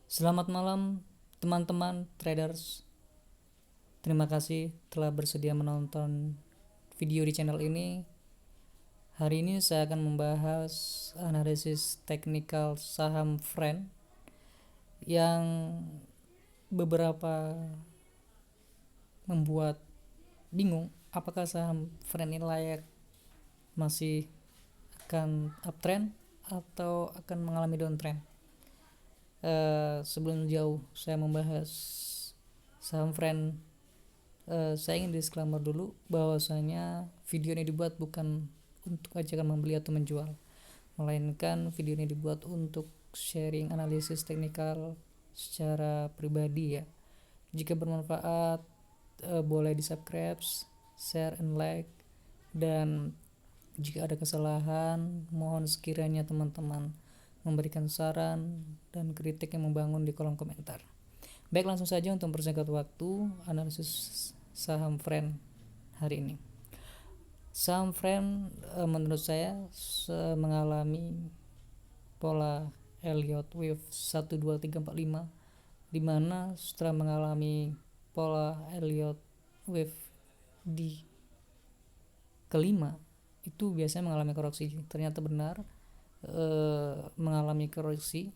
Selamat malam teman-teman traders. Terima kasih telah bersedia menonton video di channel ini. Hari ini saya akan membahas analisis teknikal saham Friend yang beberapa membuat bingung apakah saham Friend ini layak masih akan uptrend atau akan mengalami downtrend. Sebelum jauh saya membahas saham Friend, saya ingin disclaimer dulu bahwasanya video ini dibuat bukan untuk ajakan membeli atau menjual, melainkan video ini dibuat untuk sharing analisis teknikal secara pribadi ya. Jika bermanfaat, boleh di subscribe, share, and like. Dan jika ada kesalahan, mohon sekiranya teman-teman memberikan saran dan kritik yang membangun di kolom komentar. Baik, langsung saja untuk mempersingkat waktu, analisis saham Friend hari ini. Saham Friend menurut saya mengalami pola Elliott Wave 1 2 3 4 5, di mana setelah mengalami pola Elliott Wave di kelima itu biasanya mengalami koreksi. Ternyata benar, mengalami koreksi.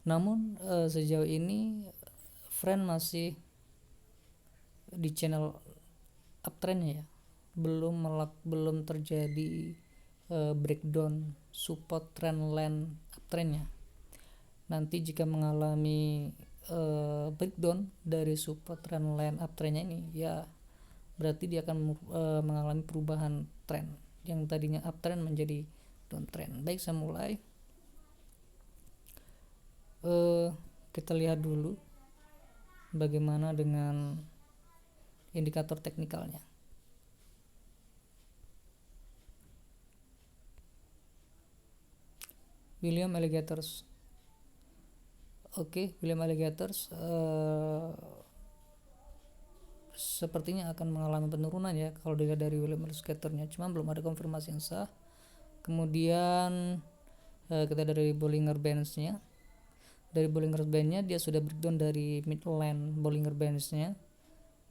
Namun sejauh ini Friend masih di channel uptrendnya ya, belum terjadi breakdown support trend line uptrendnya. Nanti jika mengalami breakdown dari support trend line uptrendnya ini, ya berarti dia akan mengalami perubahan trend yang tadinya uptrend menjadi downtrend. Baik, saya mulai. Kita lihat dulu bagaimana dengan indikator teknikalnya. William Alligators. William Alligators sepertinya akan mengalami penurunan ya kalau dilihat dari William Alligatornya, cuma belum ada konfirmasi yang sah. Kemudian kita dari Bollinger Bands-nya. Dari Bollinger Bands-nya dia sudah breakdown dari midland Bollinger Bands-nya,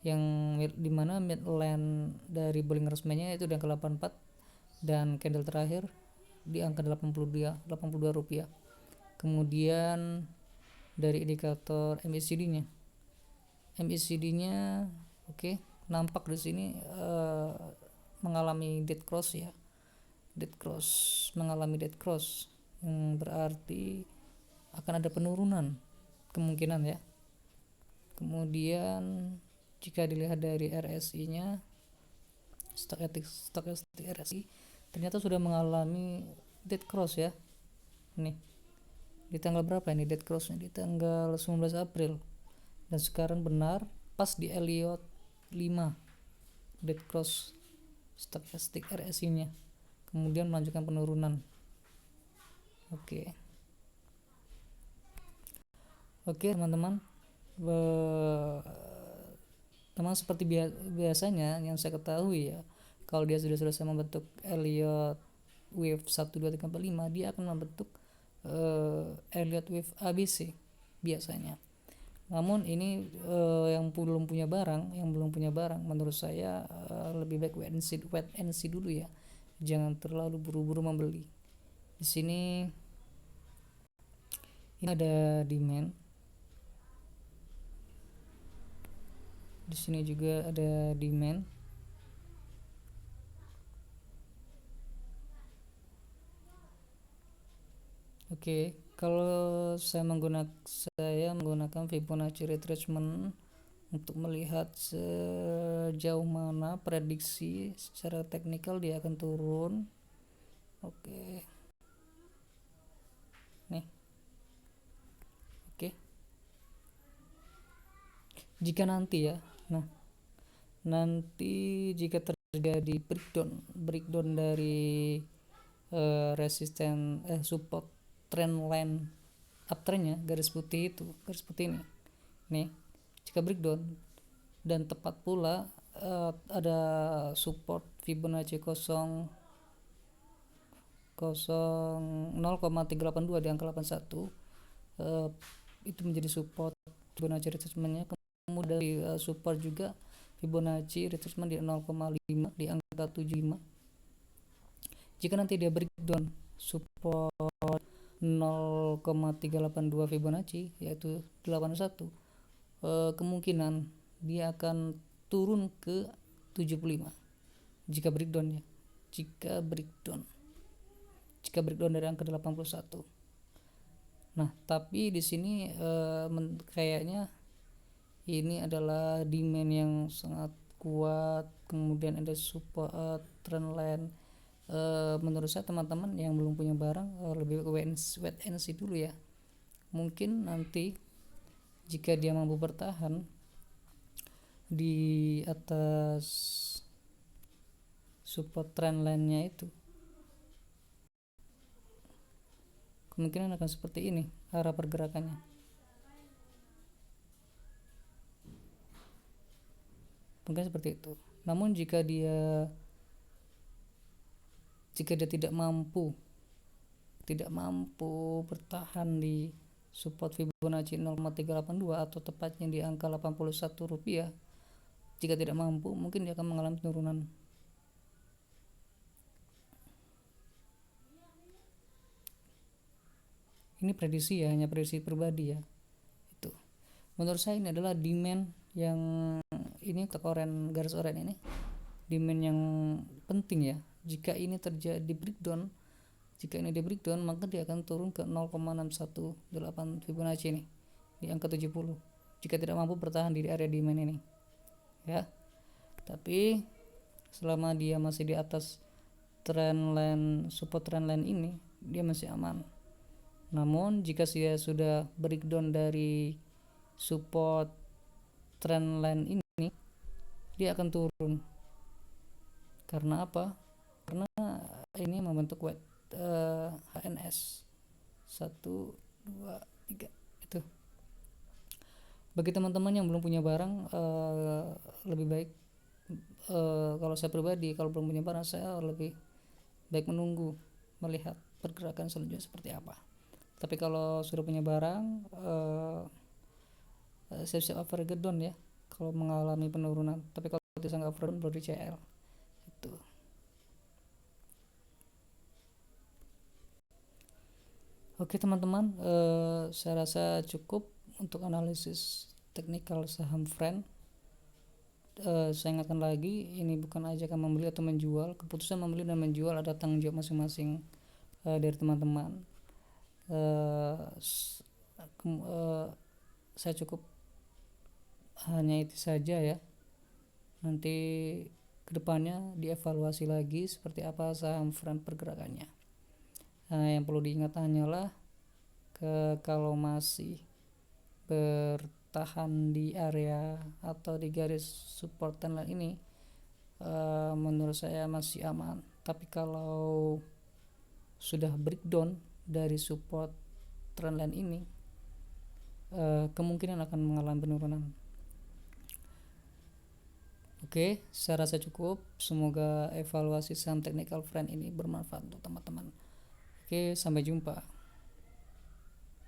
yang dimana midland dari Bollinger Bands-nya itu di angka 84 dan candle terakhir di angka 82 rupiah. Kemudian dari indikator MACD-nya nampak di sini mengalami dead cross ya. Mengalami dead cross yang berarti akan ada penurunan kemungkinan ya. Kemudian jika dilihat dari RSI-nya, stochastic RSI ternyata sudah mengalami dead cross ya. Nih, di tanggal berapa ini dead cross-nya? Di tanggal 19 April. Dan sekarang benar pas di Elliott 5 dead cross stochastic RSI-nya. Kemudian melanjutkan penurunan. Oke teman-teman, teman seperti biasanya yang saya ketahui ya, kalau dia sudah selesai membentuk Elliott Wave 1 2 3 4 5, dia akan membentuk Elliott Wave ABC biasanya. Namun ini yang belum punya barang menurut saya lebih baik wait and see dulu ya. Jangan terlalu buru-buru membeli. Di sini ini ada demand. Di sini juga ada demand. Kalau saya menggunakan Fibonacci retracement untuk melihat sejauh mana prediksi secara teknikal dia akan turun. Jika nanti ya, nanti jika terjadi breakdown dari resisten support trend line uptrendnya, garis putih ini nih, jika breakdown dan tepat pula ada support Fibonacci 0,382 di angka 81, uh, itu menjadi support Fibonacci retracement-nya. Kemudian dari support juga Fibonacci retracement di 0,5 di angka 75. Jika nanti dia breakdown support 0,382 Fibonacci yaitu 81, kemungkinan dia akan turun ke 75 jika breakdown ya. Jika breakdown dari angka 81. Nah, tapi di sini kayaknya ini adalah demand yang sangat kuat, kemudian ada support trendline. Menurut saya teman-teman yang belum punya barang lebih wait and see dulu ya. Mungkin nanti jika dia mampu bertahan di atas support trendline-nya itu, kemungkinan akan seperti ini arah pergerakannya. Mungkin seperti itu. Namun jika dia tidak mampu bertahan di support Fibonacci 0,382 atau tepatnya di angka 81 rupiah, jika tidak mampu, mungkin dia akan mengalami penurunan. Ini prediksi ya, hanya prediksi pribadi ya. Itu. Menurut saya ini adalah demand yang ini untuk garis oranye ini demand yang penting ya. Jika ini terjadi breakdown, maka dia akan turun ke 0,618 Fibonacci ini di angka 70 jika tidak mampu bertahan di area demand ini ya. Tapi selama dia masih di atas support trendline ini, dia masih aman. Namun jika dia sudah breakdown dari support trendline ini, dia akan turun. Karena apa? Karena ini membentuk HNS 1, 2, 3 itu. Bagi teman-teman yang belum punya barang, lebih baik kalau saya pribadi kalau belum punya barang, saya lebih baik menunggu melihat pergerakan selanjutnya seperti apa. Tapi kalau sudah punya barang, siap-siap overgeddon ya kalau mengalami penurunan. Tapi kalau tidak nggak overgeddon baru di CL itu. Oke teman-teman, saya rasa cukup untuk analisis teknikal saham Friend. Saya ingatkan lagi, ini bukan ajakan membeli atau menjual. Keputusan membeli dan menjual ada tanggung jawab masing-masing dari teman-teman. Saya cukup hanya itu saja ya. Nanti kedepannya dievaluasi lagi seperti apa saham Friend pergerakannya. Yang perlu diingat hanyalah kalau masih bertahan di area atau di garis support trendline ini, menurut saya masih aman. Tapi kalau sudah breakdown dari support trendline ini, kemungkinan akan mengalami penurunan. Oke, saya rasa cukup. Semoga evaluasi saham technical Friend ini bermanfaat untuk teman-teman. Oke, sampai jumpa.